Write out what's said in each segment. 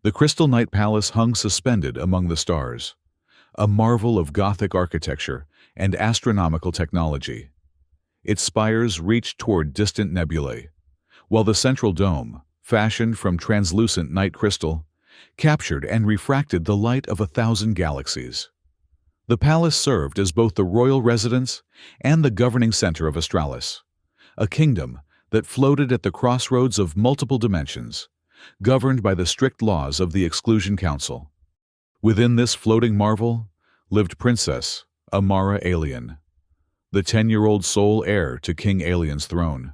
The Crystal Night Palace hung suspended among the stars, a marvel of Gothic architecture and astronomical technology. Its spires reached toward distant nebulae, while the central dome, fashioned from translucent night crystal, captured and refracted the light of 1,000 galaxies. The palace served as both the royal residence and the governing center of Australis, a kingdom that floated at the crossroads of multiple dimensions, governed by the strict laws of the Exclusion Council. Within this floating marvel lived Princess Amara Alien, the 10-year-old sole heir to King Alien's throne.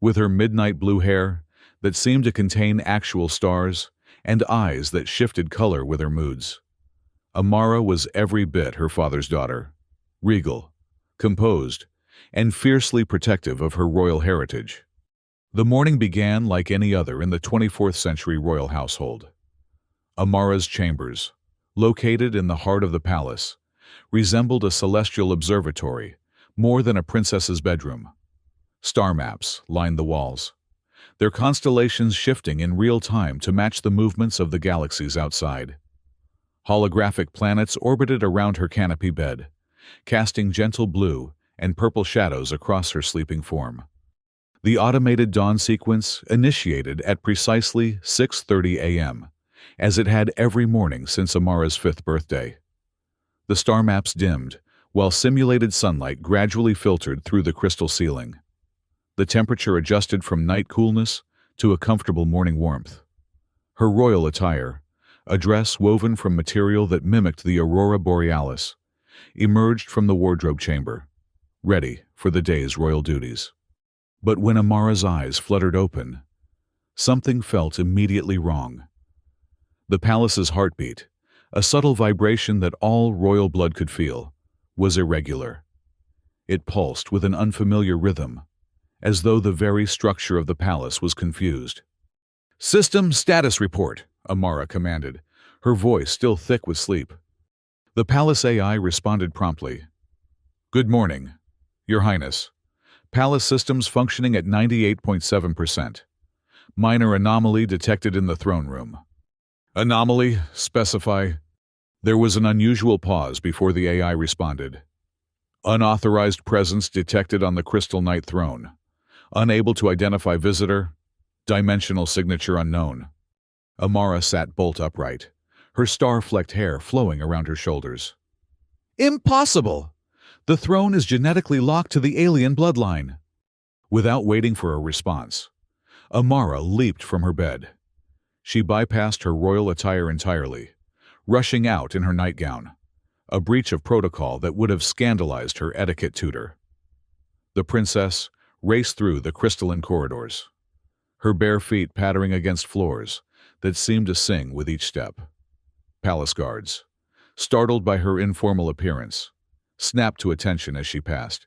With her midnight blue hair that seemed to contain actual stars and eyes that shifted color with her moods, Amara was every bit her father's daughter, regal, composed, and fiercely protective of her royal heritage. The morning began like any other in the 24th century royal household. Amara's chambers, located in the heart of the palace, resembled a celestial observatory more than a princess's bedroom. Star maps lined the walls, their constellations shifting in real time to match the movements of the galaxies outside. Holographic planets orbited around her canopy bed, casting gentle blue and purple shadows across her sleeping form. The automated dawn sequence initiated at precisely 6:30 a.m., as it had every morning since Amara's 5th birthday. The star maps dimmed, while simulated sunlight gradually filtered through the crystal ceiling. The temperature adjusted from night coolness to a comfortable morning warmth. Her royal attire, a dress woven from material that mimicked the aurora borealis, emerged from the wardrobe chamber, ready for the day's royal duties. But when Amara's eyes fluttered open, something felt immediately wrong. The palace's heartbeat, a subtle vibration that all royal blood could feel, was irregular. It pulsed with an unfamiliar rhythm, as though the very structure of the palace was confused. "System status report," Amara commanded, her voice still thick with sleep. The palace AI responded promptly. "Good morning, Your Highness. Palace systems functioning at 98.7%. Minor anomaly detected in the throne room." "Anomaly? Specify." There was an unusual pause before the AI responded. "Unauthorized presence detected on the Crystal Night throne. Unable to identify visitor. Dimensional signature unknown." Amara sat bolt upright, her star-flecked hair flowing around her shoulders. "Impossible! The throne is genetically locked to the alien bloodline." Without waiting for a response, Amara leaped from her bed. She bypassed her royal attire entirely, rushing out in her nightgown, a breach of protocol that would have scandalized her etiquette tutor. The princess raced through the crystalline corridors, her bare feet pattering against floors that seemed to sing with each step. Palace guards, startled by her informal appearance, snapped to attention as she passed.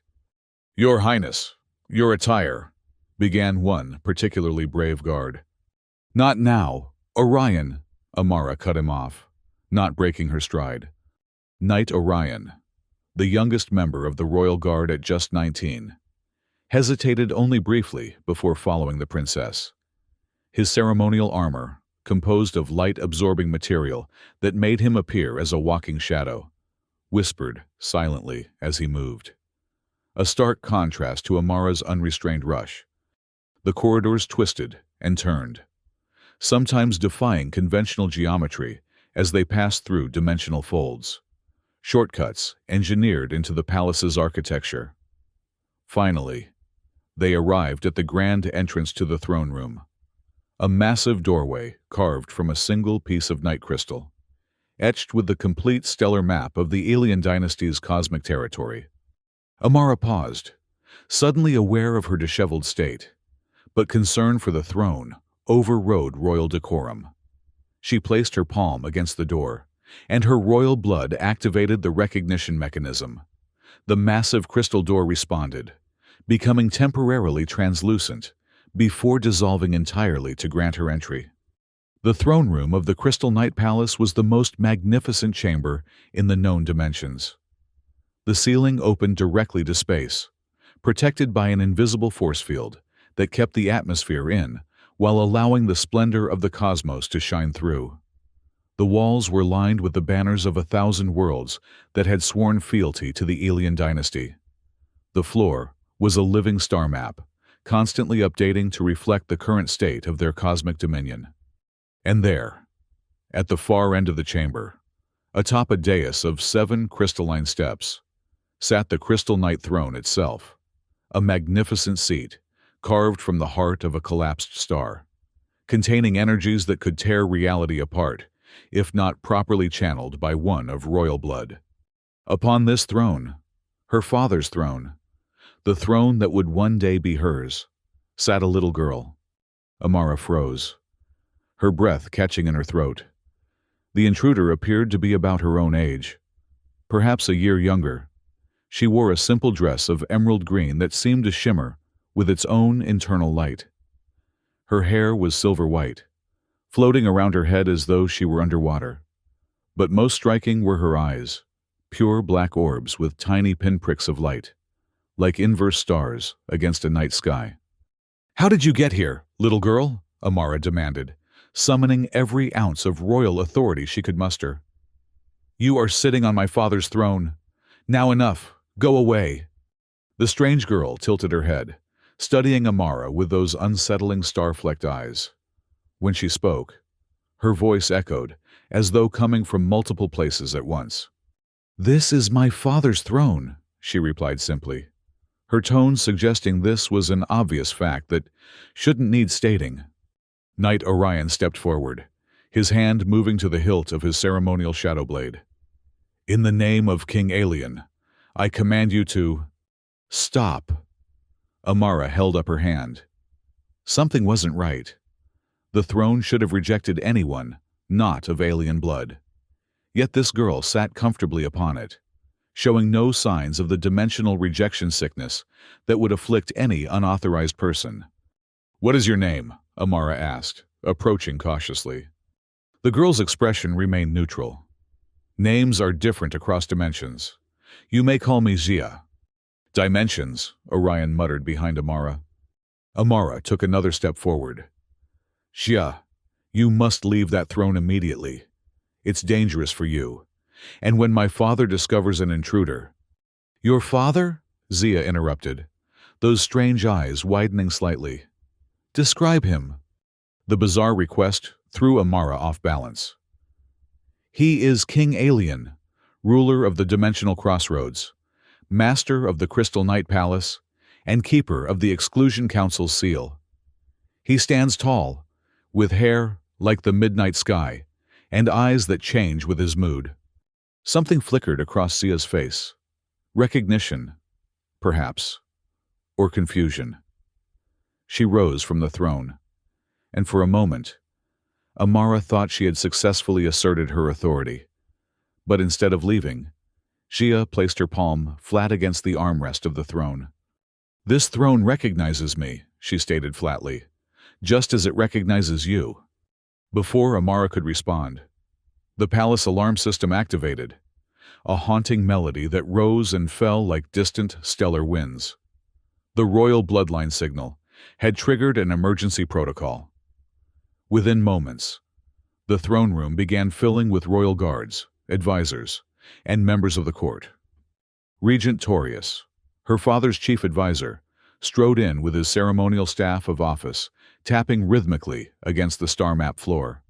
"Your Highness, your attire," began one particularly brave guard. "Not now, Orion," Amara cut him off, not breaking her stride. Knight Orion, the youngest member of the royal guard at just 19, hesitated only briefly before following the princess. His ceremonial armor, composed of light-absorbing material that made him appear as a walking shadow, whispered silently as he moved. A stark contrast to Amara's unrestrained rush. The corridors twisted and turned, sometimes defying conventional geometry as they passed through dimensional folds, shortcuts engineered into the palace's architecture. Finally, they arrived at the grand entrance to the throne room, a massive doorway carved from a single piece of night crystal, etched with the complete stellar map of the Alien dynasty's cosmic territory. Amara paused, suddenly aware of her disheveled state, but concern for the throne overrode royal decorum. She placed her palm against the door, and her royal blood activated the recognition mechanism. The massive crystal door responded, becoming temporarily translucent before dissolving entirely to grant her entry. The throne room of the Crystal Night Palace was the most magnificent chamber in the known dimensions. The ceiling opened directly to space, protected by an invisible force field that kept the atmosphere in while allowing the splendor of the cosmos to shine through. The walls were lined with the banners of 1,000 worlds that had sworn fealty to the alien dynasty. The floor was a living star map, constantly updating to reflect the current state of their cosmic dominion. And there, at the far end of the chamber, atop a dais of 7 crystalline steps, sat the Crystal Knight throne itself, a magnificent seat carved from the heart of a collapsed star, containing energies that could tear reality apart if not properly channeled by one of royal blood. Upon this throne, her father's throne, the throne that would one day be hers, sat a little girl. Amara froze, her breath catching in her throat. The intruder appeared to be about her own age, perhaps a year younger. She wore a simple dress of emerald green that seemed to shimmer with its own internal light. Her hair was silver white, floating around her head as though she were underwater. But most striking were her eyes, pure black orbs with tiny pinpricks of light, like inverse stars against a night sky. "How did you get here, little girl?" Amara demanded, summoning every ounce of royal authority she could muster. "You are sitting on my father's throne. Now enough, go away." The strange girl tilted her head, studying Amara with those unsettling star-flecked eyes. When she spoke, her voice echoed, as though coming from multiple places at once. "This is my father's throne," she replied simply, her tone suggesting this was an obvious fact that shouldn't need stating. Knight Orion stepped forward, his hand moving to the hilt of his ceremonial shadow blade. "In the name of King Alien, I command you to—" "Stop." Amara held up her hand. Something wasn't right. The throne should have rejected anyone, not of alien blood. Yet this girl sat comfortably upon it, showing no signs of the dimensional rejection sickness that would afflict any unauthorized person. "What is your name?" Amara asked, approaching cautiously. The girl's expression remained neutral. "Names are different across dimensions. You may call me Zia." "Dimensions," Orion muttered behind Amara. Amara took another step forward. "Xia, you must leave that throne immediately. It's dangerous for you. And when my father discovers an intruder—" "Your father?" Zia interrupted, those strange eyes widening slightly. "Describe him." The bizarre request threw Amara off balance. "He is King Alien, ruler of the dimensional crossroads, master of the Crystal Knight Palace, and keeper of the Exclusion Council's seal. He stands tall, with hair like the midnight sky, and eyes that change with his mood." Something flickered across Zia's face. Recognition, perhaps, or confusion. She rose from the throne, and for a moment, Amara thought she had successfully asserted her authority. But instead of leaving, Xia placed her palm flat against the armrest of the throne. "This throne recognizes me," she stated flatly, "just as it recognizes you." Before Amara could respond, the palace alarm system activated, a haunting melody that rose and fell like distant stellar winds. The royal bloodline signal had triggered an emergency protocol. Within moments, the throne room began filling with royal guards, advisors, and members of the court. Regent Torius, her father's chief advisor, strode in with his ceremonial staff of office, tapping rhythmically against the star map floor.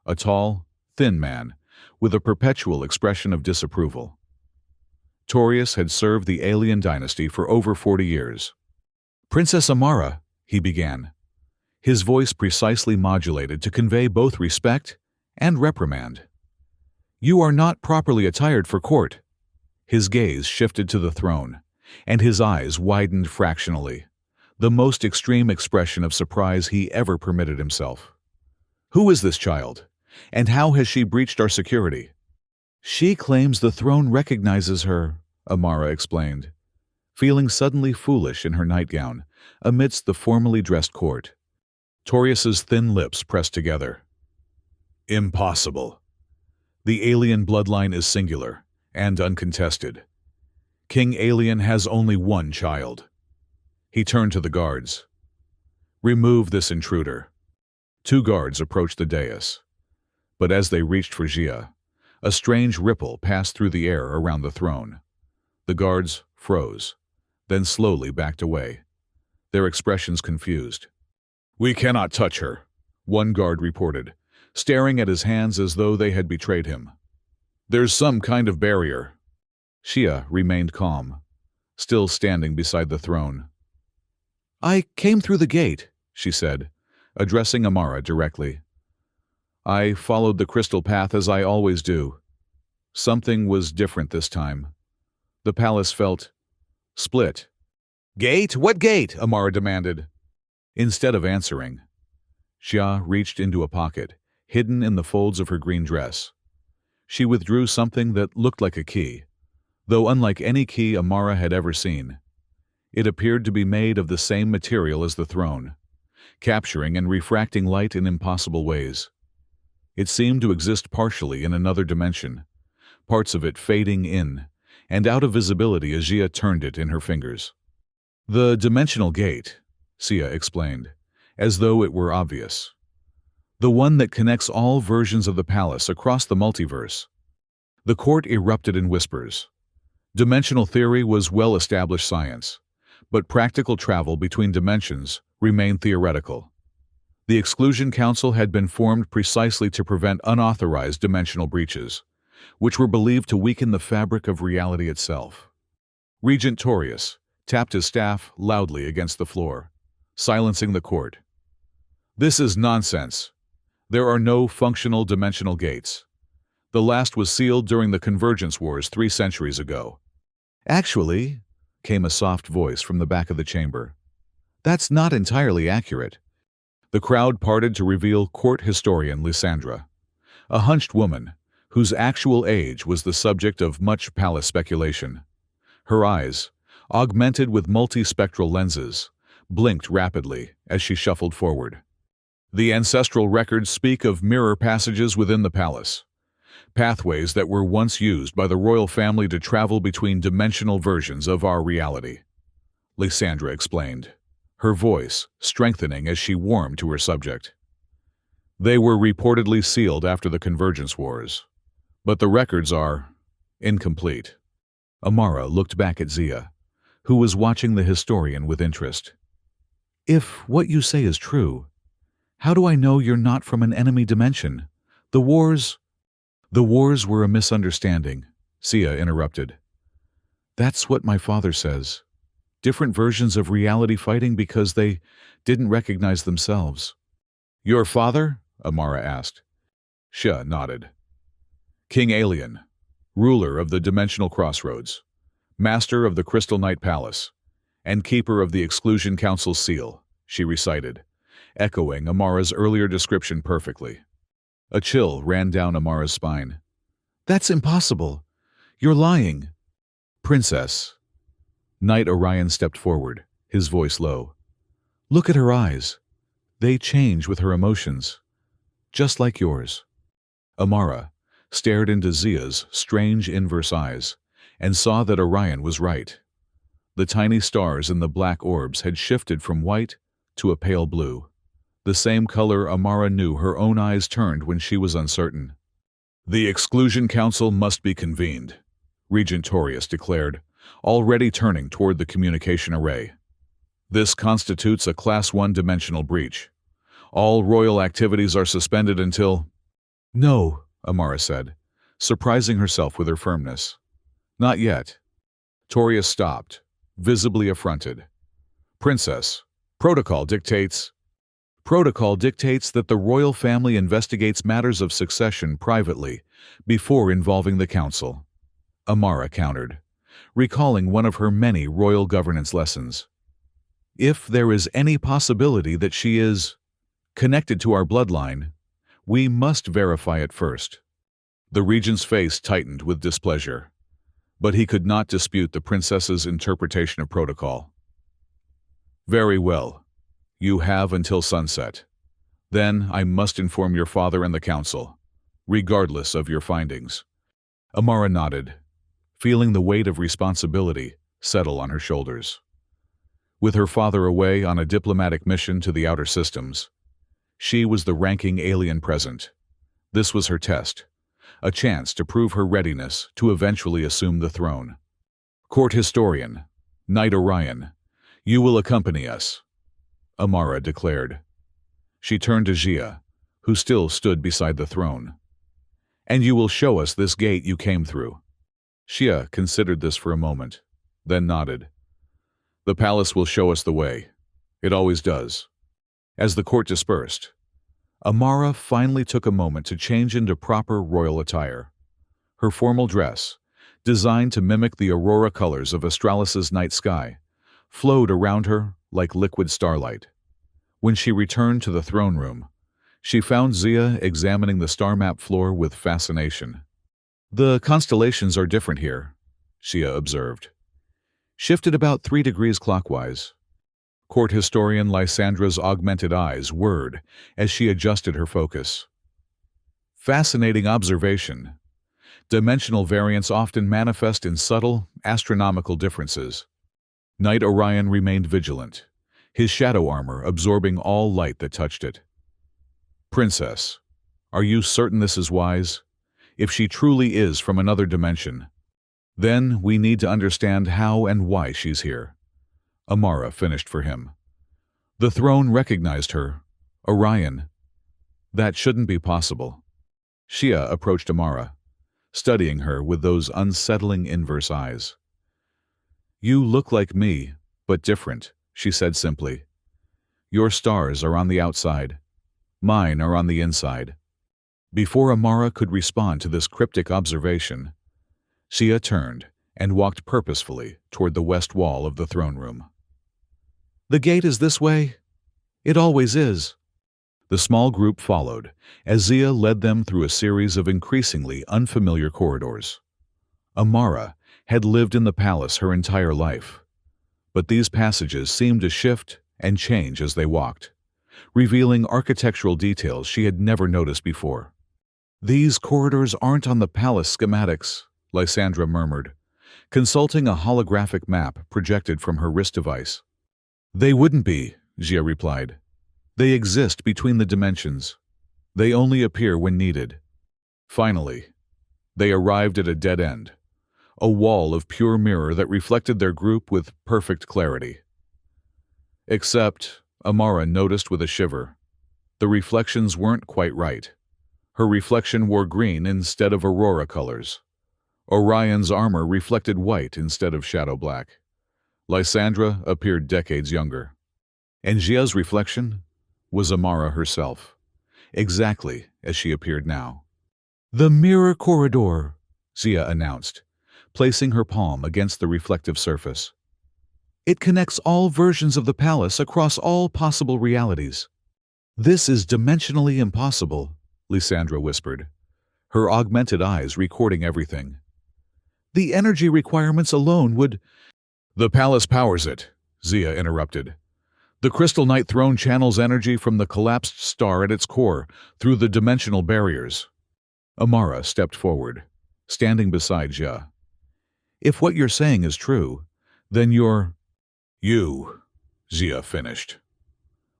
A tall, thin man, with a perpetual expression of disapproval. Torius had served the alien dynasty for over 40 years. "Princess Amara," he began, his voice precisely modulated to convey both respect and reprimand. "You are not properly attired for court." His gaze shifted to the throne, and his eyes widened fractionally, the most extreme expression of surprise he ever permitted himself. "Who is this child, and how has she breached our security?" "She claims the throne recognizes her," Amara explained, feeling suddenly foolish in her nightgown amidst the formally dressed court. Torius's thin lips pressed together. "Impossible. The alien bloodline is singular and uncontested. King Alien has only one child." He turned to the guards. "Remove this intruder." 2 guards approached the dais. But as they reached for Jia, a strange ripple passed through the air around the throne. The guards froze, then slowly backed away, their expressions confused. "We cannot touch her," one guard reported, staring at his hands as though they had betrayed him. "There's some kind of barrier." Xia remained calm, still standing beside the throne. "I came through the gate," she said, addressing Amara directly. "I followed the crystal path as I always do." Something was different this time. The palace felt split. "Gate? What gate?" Amara demanded. Instead of answering, Xia reached into a pocket, hidden in the folds of her green dress. She withdrew something that looked like a key, though unlike any key Amara had ever seen. It appeared to be made of the same material as the throne, capturing and refracting light in impossible ways. It seemed to exist partially in another dimension, parts of it fading in and out of visibility as Xia turned it in her fingers. "The dimensional gate," Xia explained, as though it were obvious. "The one that connects all versions of the palace across the multiverse." The court erupted in whispers. Dimensional theory was well-established science, but practical travel between dimensions remained theoretical. The Exclusion Council had been formed precisely to prevent unauthorized dimensional breaches, which were believed to weaken the fabric of reality itself. Regent Torius tapped his staff loudly against the floor, silencing the court. "This is nonsense. There are no functional dimensional gates. The last was sealed during the Convergence Wars 3 centuries ago." "Actually," came a soft voice from the back of the chamber, "that's not entirely accurate." The crowd parted to reveal court historian Lysandra, a hunched woman whose actual age was the subject of much palace speculation. Her eyes, augmented with multispectral lenses, blinked rapidly as she shuffled forward. "The ancestral records speak of mirror passages within the palace, pathways that were once used by the royal family to travel between dimensional versions of our reality," Lysandra explained, her voice strengthening as she warmed to her subject. "They were reportedly sealed after the Convergence Wars, but the records are incomplete." Amara looked back at Xia, who was watching the historian with interest. "If what you say is true, how do I know you're not from an enemy dimension? The wars were a misunderstanding," Xia interrupted. "That's what my father says. Different versions of reality fighting because they didn't recognize themselves." "Your father?" Amara asked. Xia nodded. "King Alien, ruler of the Dimensional Crossroads, master of the Crystal Knight Palace, and keeper of the Exclusion Council's seal," she recited, echoing Amara's earlier description perfectly. A chill ran down Amara's spine. "That's impossible. You're lying." "Princess." Knight Orion stepped forward, his voice low. "Look at her eyes. They change with her emotions, just like yours." Amara stared into Xia's strange inverse eyes and saw that Orion was right. The tiny stars in the black orbs had shifted from white to a pale blue, the same color Amara knew her own eyes turned when she was uncertain. "The Exclusion Council must be convened," Regent Torius declared, already turning toward the communication array. "This constitutes a Class 1 dimensional breach. All royal activities are suspended until—" "No," Amara said, surprising herself with her firmness. "Not yet." Torius stopped, visibly affronted. "Princess, protocol dictates—" "Protocol dictates that the royal family investigates matters of succession privately before involving the council," Amara countered, recalling one of her many royal governance lessons. "If there is any possibility that she is connected to our bloodline, we must verify it first." The regent's face tightened with displeasure, but he could not dispute the princess's interpretation of protocol. "Very well. You have until sunset. Then I must inform your father and the council, regardless of your findings." Amara nodded, feeling the weight of responsibility settle on her shoulders. With her father away on a diplomatic mission to the outer systems, she was the ranking alien present, This was her test, a chance to prove her readiness to eventually assume the throne. Court historian, Knight Orion, you will accompany us, Amara declared. She turned to Jia, who still stood beside the throne. And you will show us this gate you came through. Jia considered this for a moment, then nodded. The palace will show us the way. It always does. As the court dispersed, Amara finally took a moment to change into proper royal attire. Her formal dress, designed to mimic the aurora colors of Astralis's night sky, flowed around her like liquid starlight. When she returned to the throne room, she found Jia examining the star map floor with fascination. The constellations are different here, Jia observed. Shifted about 3 degrees clockwise. Court historian Lysandra's augmented eyes whirred as she adjusted her focus. Fascinating observation. Dimensional variants often manifest in subtle, astronomical differences. Knight Orion remained vigilant, his shadow armor absorbing all light that touched it. Princess, are you certain this is wise? If she truly is from another dimension, then we need to understand how and why she's here. Amara finished for him. The throne recognized her. Orion. That shouldn't be possible. Jia approached Amara, studying her with those unsettling inverse eyes. You look like me, but different, she said simply. Your stars are on the outside. Mine are on the inside. Before Amara could respond to this cryptic observation, Jia turned and walked purposefully toward the west wall of the throne room. The gate is this way. It always is. The small group followed as Jia led them through a series of increasingly unfamiliar corridors. Amara had lived in the palace her entire life, but these passages seemed to shift and change as they walked, revealing architectural details she had never noticed before. These corridors aren't on the palace schematics, Lysandra murmured, consulting a holographic map projected from her wrist device. They wouldn't be, Jia replied. They exist between the dimensions. They only appear when needed. Finally, they arrived at a dead end, a wall of pure mirror that reflected their group with perfect clarity. Except, Amara noticed with a shiver, the reflections weren't quite right. Her reflection wore green instead of aurora colors. Orion's armor reflected white instead of shadow black. Lysandra appeared decades younger. And Jia's reflection was Amara herself, exactly as she appeared now. The mirror corridor, Jia announced, placing her palm against the reflective surface. It connects all versions of the palace across all possible realities. This is dimensionally impossible, Lysandra whispered, her augmented eyes recording everything. The energy requirements alone would— The palace powers it, Jia interrupted. The Crystal Knight throne channels energy from the collapsed star at its core through the dimensional barriers. Amara stepped forward, standing beside Jia. If what you're saying is true, then you're— You, Jia finished.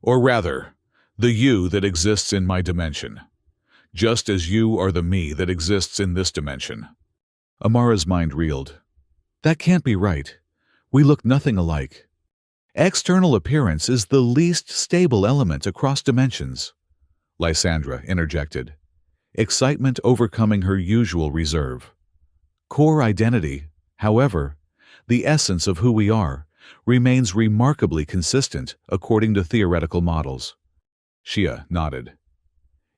Or rather, the you that exists in my dimension, just as you are the me that exists in this dimension. Amara's mind reeled. That can't be right. We look nothing alike. External appearance is the least stable element across dimensions, Lysandra interjected, excitement overcoming her usual reserve. Core identity, however, the essence of who we are, remains remarkably consistent according to theoretical models. Jia nodded.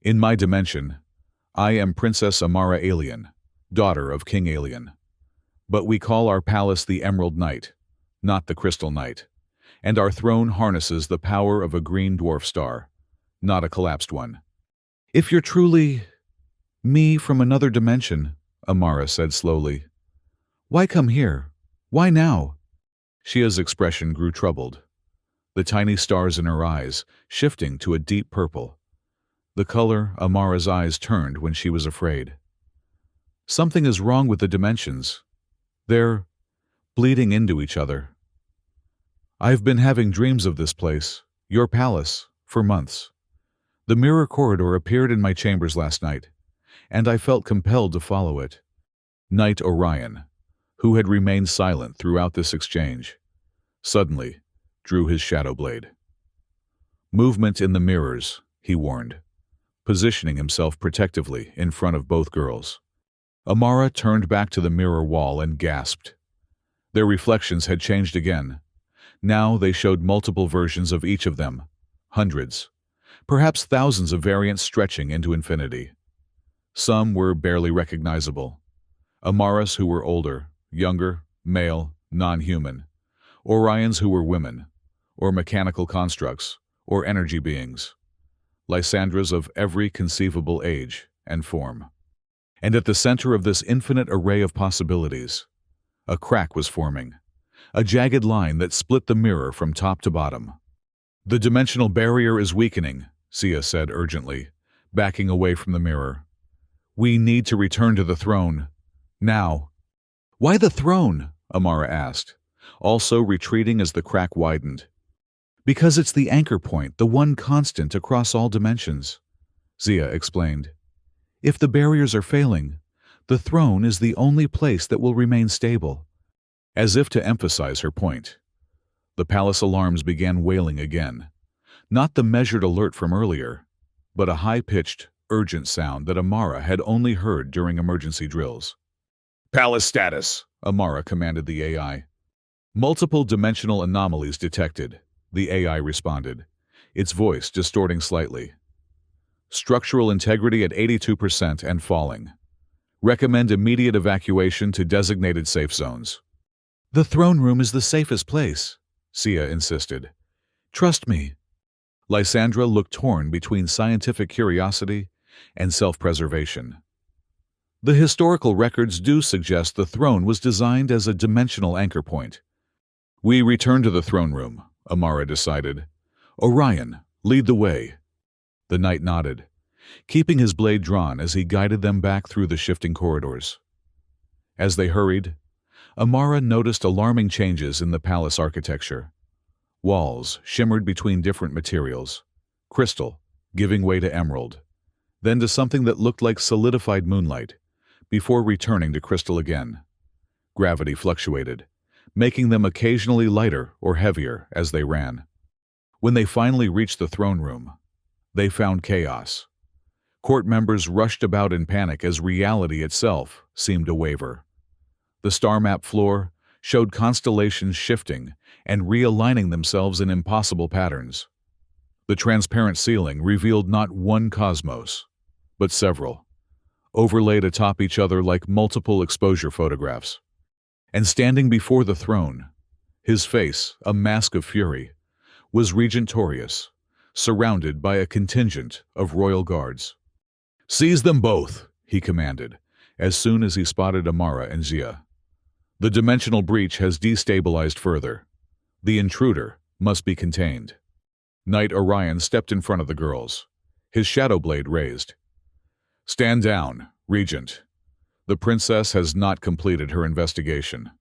In my dimension, I am Princess Amara Alien, daughter of King Alien. But we call our palace the Emerald Knight, not the Crystal Knight, and our throne harnesses the power of a green dwarf star, not a collapsed one. If you're truly me from another dimension, Amara said slowly, why come here? Why now? Jia's expression grew troubled, the tiny stars in her eyes shifting to a deep purple, the color Amara's eyes turned when she was afraid. Something is wrong with the dimensions. They're bleeding into each other. I've been having dreams of this place, your palace, for months. The mirror corridor appeared in my chambers last night, and I felt compelled to follow it. Knight Orion, who had remained silent throughout this exchange, suddenly drew his shadow blade. "Movement in the mirrors," he warned, positioning himself protectively in front of both girls. Amara turned back to the mirror wall and gasped. Their reflections had changed again. Now they showed multiple versions of each of them, hundreds, perhaps thousands of variants stretching into infinity. Some were barely recognizable. Amaras who were older, younger, male, non-human. Orions who were women, or mechanical constructs, or energy beings. Lysandras of every conceivable age and form. And at the center of this infinite array of possibilities, a crack was forming, a jagged line that split the mirror from top to bottom. "The dimensional barrier is weakening," Sia said urgently, backing away from the mirror. "We need to return to the throne. Now." "Why the throne?" Amara asked, also retreating as the crack widened. "Because it's the anchor point, the one constant across all dimensions," Zia explained. "If the barriers are failing, the throne is the only place that will remain stable." As if to emphasize her point, the palace alarms began wailing again. Not the measured alert from earlier, but a high-pitched, urgent sound that Amara had only heard during emergency drills. "Palace status," Amara commanded the AI. "Multiple dimensional anomalies detected," the AI responded, its voice distorting slightly. "Structural integrity at 82% and falling. Recommend immediate evacuation to designated safe zones." "The throne room is the safest place," Sia insisted. "Trust me." Lysandra looked torn between scientific curiosity and self-preservation. "The historical records do suggest the throne was designed as a dimensional anchor point." "We return to the throne room," Amara decided. "Orion, lead the way." The knight nodded, keeping his blade drawn as he guided them back through the shifting corridors. As they hurried, Amara noticed alarming changes in the palace architecture. Walls shimmered between different materials, crystal giving way to emerald, then to something that looked like solidified moonlight, before returning to crystal again. Gravity fluctuated, making them occasionally lighter or heavier as they ran. When they finally reached the throne room, they found chaos. Court members rushed about in panic as reality itself seemed to waver. The star map floor showed constellations shifting and realigning themselves in impossible patterns. The transparent ceiling revealed not one cosmos, but several, overlaid atop each other like multiple exposure photographs. And standing before the throne, his face a mask of fury, was Regent Torius, surrounded by a contingent of royal guards. "Seize them both," he commanded, as soon as he spotted Amara and Zia. "The dimensional breach has destabilized further. The intruder must be contained." Knight Orion stepped in front of the girls, his shadow blade raised. "Stand down, Regent. The princess has not completed her investigation."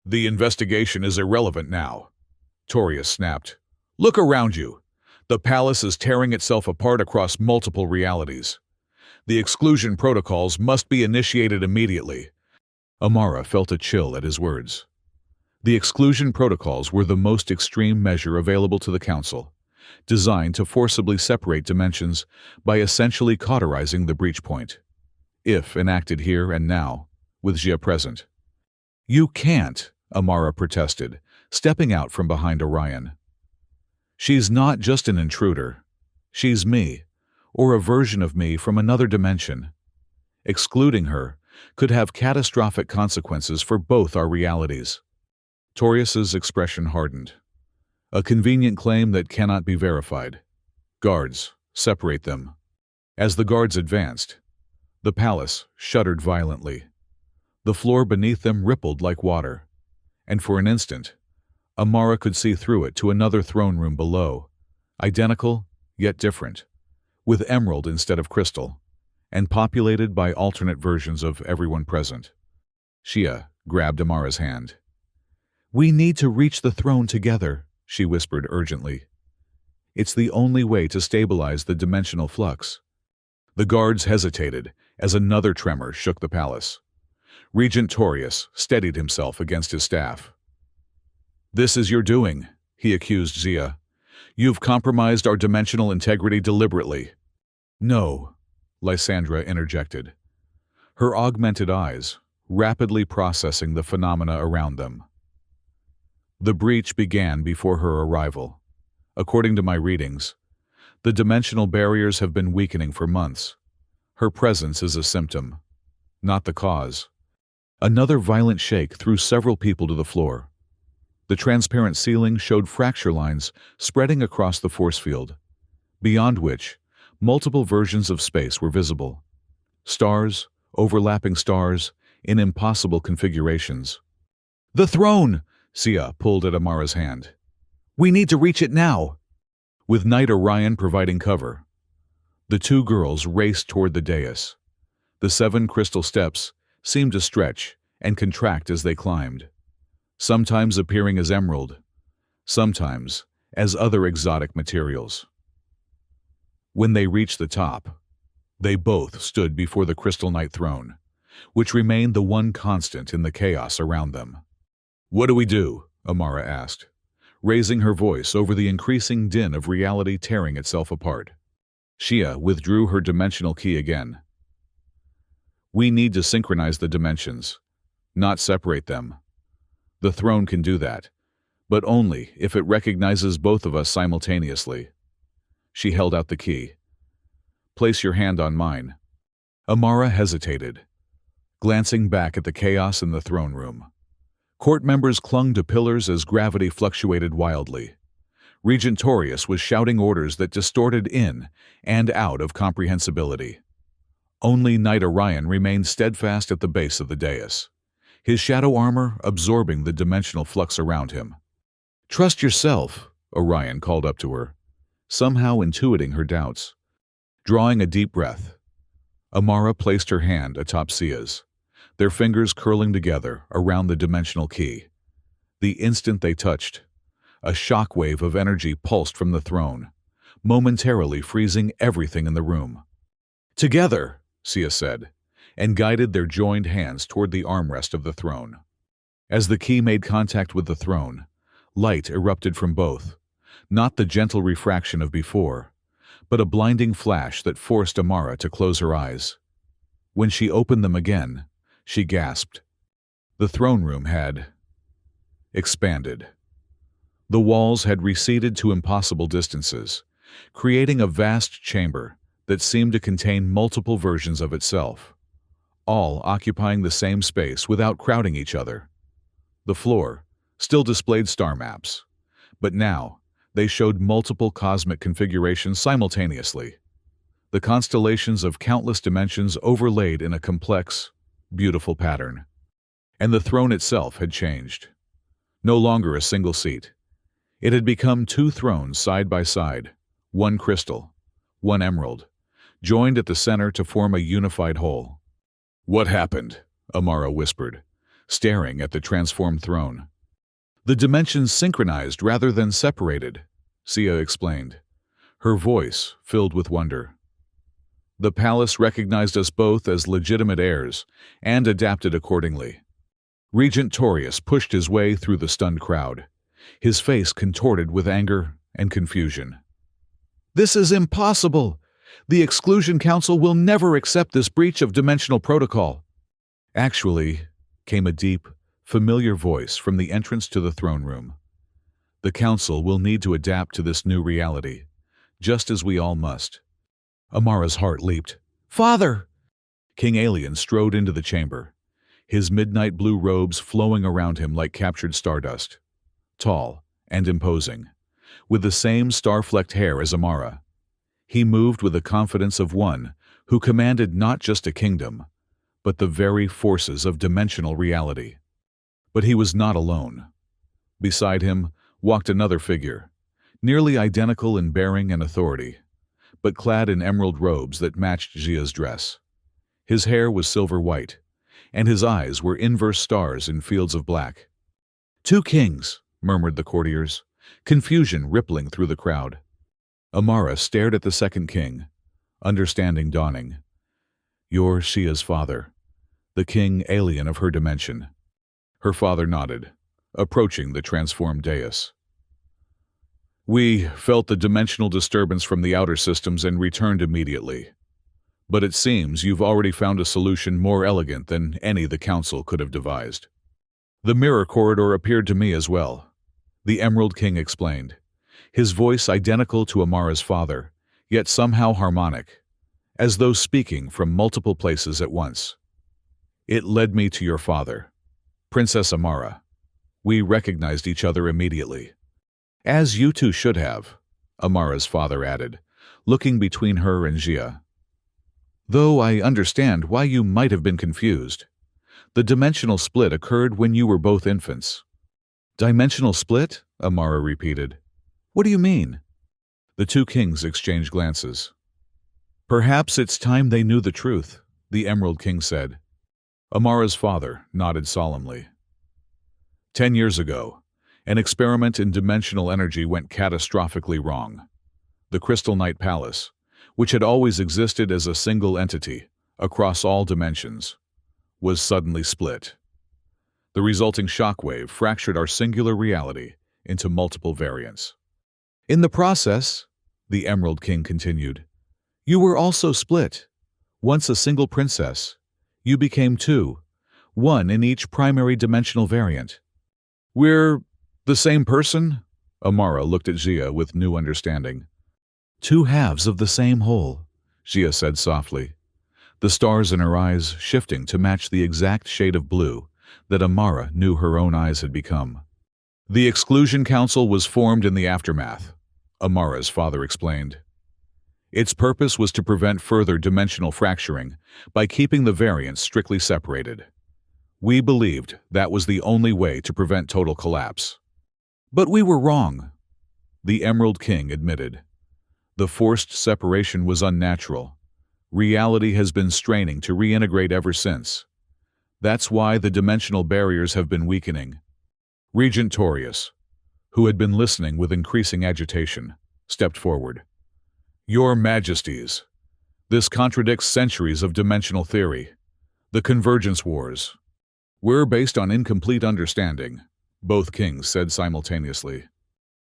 "The investigation is irrelevant now," Torius snapped. "Look around you. The palace is tearing itself apart across multiple realities. The exclusion protocols must be initiated immediately." Amara felt a chill at his words. The exclusion protocols were the most extreme measure available to the Council, designed to forcibly separate dimensions by essentially cauterizing the breach point. If enacted here and now, with Jia present. "You can't," Amara protested, stepping out from behind Orion. "She's not just an intruder. She's me, or a version of me from another dimension. Excluding her could have catastrophic consequences for both our realities." Torius's expression hardened. "A convenient claim that cannot be verified. Guards, separate them." As the guards advanced, the palace shuddered violently. The floor beneath them rippled like water, and for an instant, Amara could see through it to another throne room below, identical yet different, with emerald instead of crystal, and populated by alternate versions of everyone present. Shia grabbed Amara's hand. "We need to reach the throne together," she whispered urgently. "It's the only way to stabilize the dimensional flux." The guards hesitated as another tremor shook the palace. Regent Torius steadied himself against his staff. "This is your doing," he accused Zia. "You've compromised our dimensional integrity deliberately." "No," Lysandra interjected, her augmented eyes rapidly processing the phenomena around them. "The breach began before her arrival. According to my readings, the dimensional barriers have been weakening for months. Her presence is a symptom, not the cause." Another violent shake threw several people to the floor. The transparent ceiling showed fracture lines spreading across the force field, beyond which multiple versions of space were visible. Stars, overlapping stars, in impossible configurations. "The throne!" Sia pulled at Amara's hand. "We need to reach it now!" With Knight Orion providing cover, the two girls raced toward the dais. The 7 crystal steps seemed to stretch and contract as they climbed, sometimes appearing as emerald, sometimes as other exotic materials. When they reached the top, they both stood before the Crystal Knight throne, which remained the one constant in the chaos around them. "What do we do?" Amara asked, raising her voice over the increasing din of reality tearing itself apart. Shia withdrew her dimensional key again. "We need to synchronize the dimensions, not separate them. The throne can do that, but only if it recognizes both of us simultaneously." She held out the key. "Place your hand on mine." Amara hesitated, glancing back at the chaos in the throne room. Court members clung to pillars as gravity fluctuated wildly. Regent Torius was shouting orders that distorted in and out of comprehensibility. Only Knight Orion remained steadfast at the base of the dais, his shadow armor absorbing the dimensional flux around him. "Trust yourself," Orion called up to her, somehow intuiting her doubts. Drawing a deep breath, Amara placed her hand atop Sia's, their fingers curling together around the dimensional key. The instant they touched, a shock wave of energy pulsed from the throne, momentarily freezing everything in the room. "Together," Sia said, and guided their joined hands toward the armrest of the throne. As the key made contact with the throne, light erupted from both, not the gentle refraction of before, but a blinding flash that forced Amara to close her eyes. When she opened them again, she gasped. The throne room had expanded. The walls had receded to impossible distances, creating a vast chamber that seemed to contain multiple versions of itself, all occupying the same space without crowding each other. The floor still displayed star maps, but now they showed multiple cosmic configurations simultaneously, the constellations of countless dimensions overlaid in a complex, beautiful pattern. And the throne itself had changed. No longer a single seat. It had become 2 thrones side by side, one crystal, one emerald, joined at the center to form a unified whole. "What happened?" Amara whispered, staring at the transformed throne. "The dimensions synchronized rather than separated," Sia explained, her voice filled with wonder. "The palace recognized us both as legitimate heirs and adapted accordingly." Regent Torius pushed his way through the stunned crowd, his face contorted with anger and confusion. "This is impossible! The Exclusion Council will never accept this breach of dimensional protocol." "Actually," came a deep, familiar voice from the entrance to the throne room. "The Council will need to adapt to this new reality, just as we all must." Amara's heart leaped. "Father!" King Alien strode into the chamber, his midnight blue robes flowing around him like captured stardust. Tall and imposing, with the same star-flecked hair as Amara, he moved with the confidence of one who commanded not just a kingdom, but the very forces of dimensional reality. But he was not alone. Beside him walked another figure, nearly identical in bearing and authority, but clad in emerald robes that matched Jia's dress. His hair was silver white, and his eyes were inverse stars in fields of black. "Two kings," murmured the courtiers, confusion rippling through the crowd. Amara stared at the second king, understanding dawning. You're Shia's father, the king alien of her dimension. Her father nodded, approaching the transformed dais. We felt the dimensional disturbance from the outer systems and returned immediately. But it seems you've already found a solution more elegant than any the Council could have devised. The mirror corridor appeared to me as well, the Emerald King explained, his voice identical to Amara's father, yet somehow harmonic, as though speaking from multiple places at once. It led me to your father, Princess Amara. We recognized each other immediately. As you two should have, Amara's father added, looking between her and Jia. Though I understand why you might have been confused. The dimensional split occurred when you were both infants. Dimensional split? Amara repeated. What do you mean? The two kings exchanged glances. Perhaps it's time they knew the truth, the Emerald King said. Amara's father nodded solemnly. 10 years ago, an experiment in dimensional energy went catastrophically wrong. The Crystal Knight Palace, which had always existed as a single entity across all dimensions, was suddenly split. The resulting shockwave fractured our singular reality into multiple variants. In the process, the Emerald King continued, you were also split. Once a single princess, you became two, one in each primary dimensional variant. We're the same person? Amara looked at Jia with new understanding. Two halves of the same whole, Jia said softly, the stars in her eyes shifting to match the exact shade of blue that Amara knew her own eyes had become. The Exclusion Council was formed in the aftermath, Amara's father explained. Its purpose was to prevent further dimensional fracturing by keeping the variants strictly separated. We believed that was the only way to prevent total collapse. But we were wrong, the Emerald King admitted. The forced separation was unnatural. Reality has been straining to reintegrate ever since. That's why the dimensional barriers have been weakening. Regent Torius, who had been listening with increasing agitation, stepped forward. Your Majesties, this contradicts centuries of dimensional theory. The Convergence Wars. We're based on incomplete understanding, both kings said simultaneously.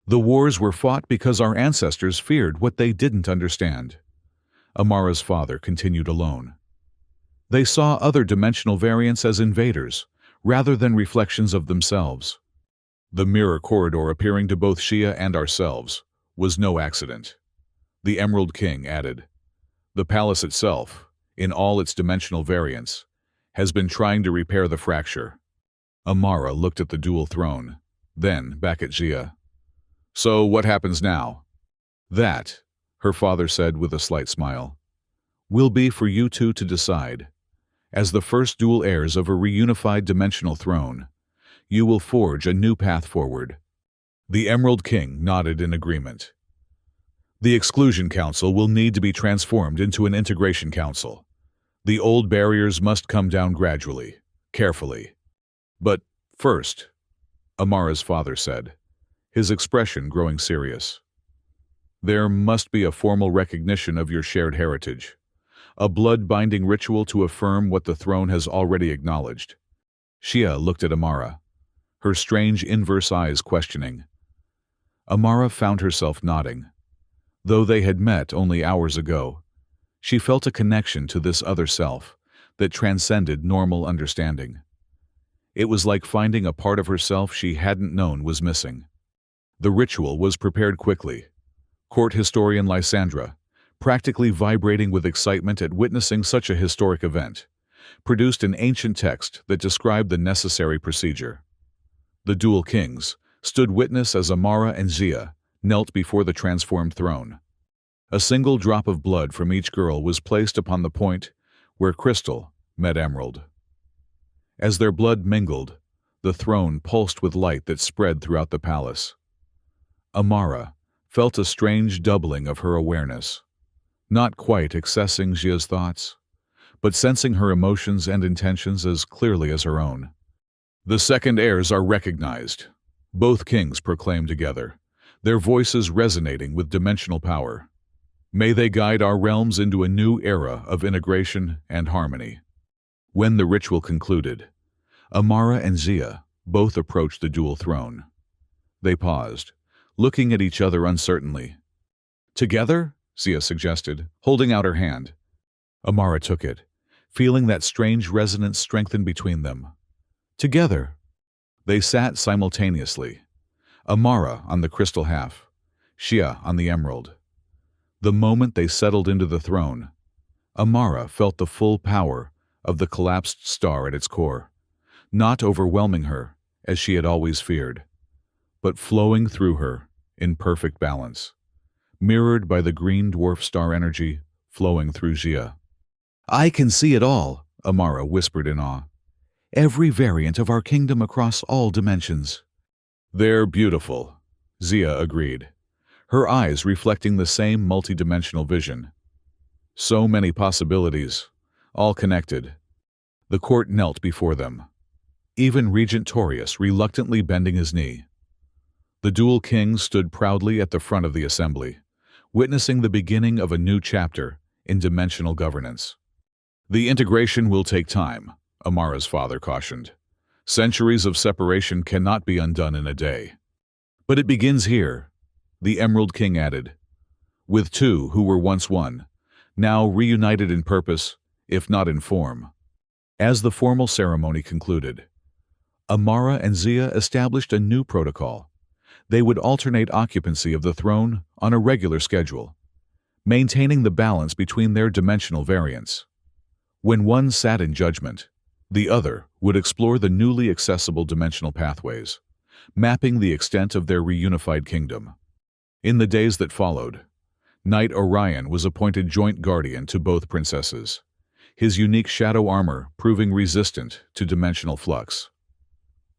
The wars were fought because our ancestors feared what they didn't understand. Amara's father continued alone. They saw other dimensional variants as invaders, rather than reflections of themselves. The mirror corridor appearing to both Shia and ourselves was no accident. The Emerald King added, the palace itself, in all its dimensional variants, has been trying to repair the fracture. Amara looked at the dual throne, then back at Jia. So what happens now? That, her father said with a slight smile, will be for you two to decide. As the first dual heirs of a reunified dimensional throne, you will forge a new path forward. The Emerald King nodded in agreement. The Exclusion Council will need to be transformed into an Integration Council. The old barriers must come down gradually, carefully. But first, Amara's father said, his expression growing serious. There must be a formal recognition of your shared heritage, a blood-binding ritual to affirm what the throne has already acknowledged. Shia looked at Amara, her strange inverse eyes questioning. Amara found herself nodding. Though they had met only hours ago, she felt a connection to this other self that transcended normal understanding. It was like finding a part of herself she hadn't known was missing. The ritual was prepared quickly. Court historian Lysandra, practically vibrating with excitement at witnessing such a historic event, produced an ancient text that described the necessary procedure. The dual kings stood witness as Amara and Jia knelt before the transformed throne. A single drop of blood from each girl was placed upon the point where Crystal met Emerald. As their blood mingled, the throne pulsed with light that spread throughout the palace. Amara felt a strange doubling of her awareness, not quite accessing Jia's thoughts, but sensing her emotions and intentions as clearly as her own. The second heirs are recognized, both kings proclaimed together, their voices resonating with dimensional power. May they guide our realms into a new era of integration and harmony. When the ritual concluded, Amara and Zia both approached the dual throne. They paused, looking at each other uncertainly. Together? Zia suggested, holding out her hand. Amara took it, feeling that strange resonance strengthen between them. Together. They sat simultaneously, Amara on the crystal half, Shia on the emerald. The moment they settled into the throne, Amara felt the full power of the collapsed star at its core, not overwhelming her, as she had always feared, but flowing through her in perfect balance, mirrored by the green dwarf star energy flowing through Zia. I can see it all, Amara whispered in awe. Every variant of our kingdom across all dimensions. They're beautiful, Zia agreed, her eyes reflecting the same multidimensional vision. So many possibilities, all connected. The court knelt before them, even Regent Torius reluctantly bending his knee. The dual kings stood proudly at the front of the assembly, witnessing the beginning of a new chapter in dimensional governance. The integration will take time, Amara's father cautioned. Centuries of separation cannot be undone in a day. But it begins here, the Emerald King added, with two who were once one, now reunited in purpose, if not in form. As the formal ceremony concluded, Amara and Zia established a new protocol. They would alternate occupancy of the throne on a regular schedule, maintaining the balance between their dimensional variants. When one sat in judgment, the other would explore the newly accessible dimensional pathways, mapping the extent of their reunified kingdom. In the days that followed, Knight Orion was appointed joint guardian to both princesses, his unique shadow armor proving resistant to dimensional flux.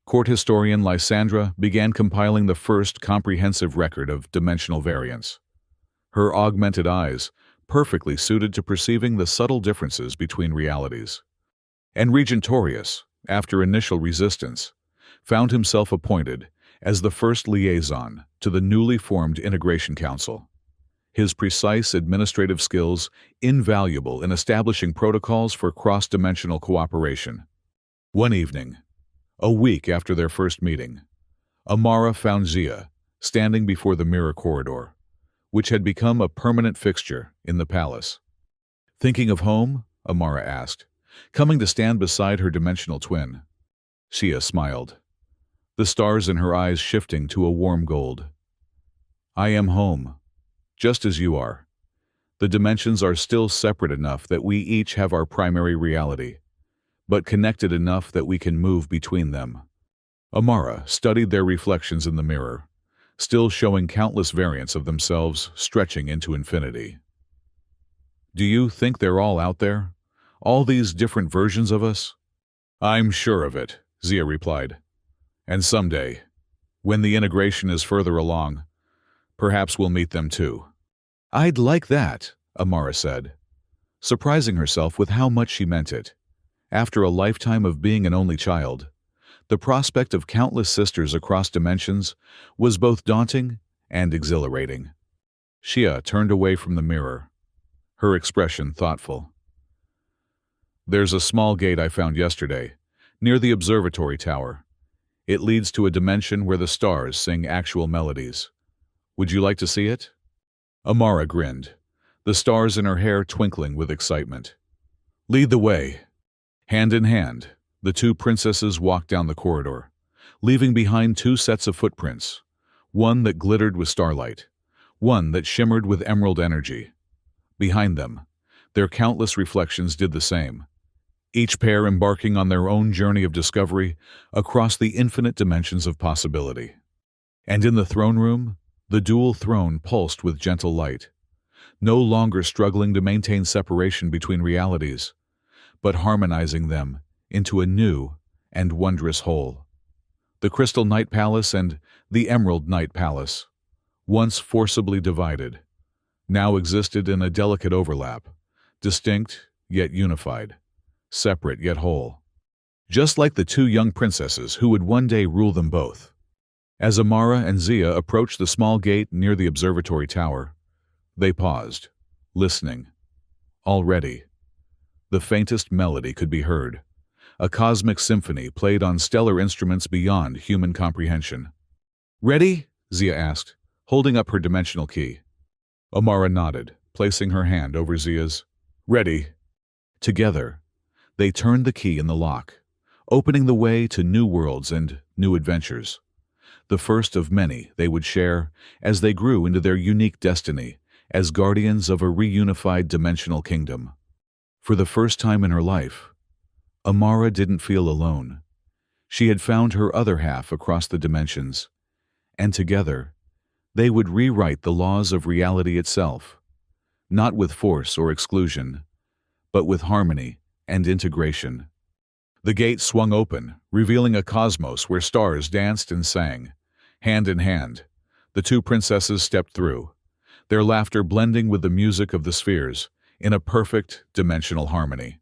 Court historian Lysandra began compiling the first comprehensive record of dimensional variance. Her augmented eyes perfectly suited to perceiving the subtle differences between realities. And Regent Torius, after initial resistance, found himself appointed as the first liaison to the newly formed Integration Council. His precise administrative skills invaluable in establishing protocols for cross-dimensional cooperation. One evening, a week after their first meeting, Amara found Zia standing before the mirror corridor, which had become a permanent fixture in the palace. Thinking of home? Amara asked, coming to stand beside her dimensional twin. Zia smiled, the stars in her eyes shifting to a warm gold. I am home, just as you are. The dimensions are still separate enough that we each have our primary reality, but connected enough that we can move between them. Amara studied their reflections in the mirror, still showing countless variants of themselves stretching into infinity. Do you think they're all out there? All these different versions of us? I'm sure of it, Zia replied. And someday, when the integration is further along, perhaps we'll meet them too. I'd like that, Amara said, surprising herself with how much she meant it. After a lifetime of being an only child, the prospect of countless sisters across dimensions was both daunting and exhilarating. Shia turned away from the mirror, her expression thoughtful. There's a small gate I found yesterday, near the observatory tower. It leads to a dimension where the stars sing actual melodies. Would you like to see it? Amara grinned, the stars in her hair twinkling with excitement. Lead the way. Hand in hand, the two princesses walked down the corridor, leaving behind two sets of footprints, one that glittered with starlight, one that shimmered with emerald energy. Behind them, their countless reflections did the same, each pair embarking on their own journey of discovery across the infinite dimensions of possibility. And in the throne room, the dual throne pulsed with gentle light, no longer struggling to maintain separation between realities, but harmonizing them into a new and wondrous whole. The Crystal Night Palace and the Emerald Night Palace, once forcibly divided, now existed in a delicate overlap, distinct yet unified, separate yet whole, just like the two young princesses who would one day rule them both. As Amara and Zia approached the small gate near the observatory tower, they paused, listening. Already, the faintest melody could be heard, a cosmic symphony played on stellar instruments beyond human comprehension. "Ready?" Zia asked, holding up her dimensional key. Amara nodded, placing her hand over Zia's. "Ready." Together, they turned the key in the lock, opening the way to new worlds and new adventures, the first of many they would share as they grew into their unique destiny as guardians of a reunified dimensional kingdom. For the first time in her life, Amara didn't feel alone. She had found her other half across the dimensions, and together, they would rewrite the laws of reality itself, not with force or exclusion, but with harmony and integration. The gate swung open, revealing a cosmos where stars danced and sang. Hand in hand, the two princesses stepped through, their laughter blending with the music of the spheres in a perfect dimensional harmony.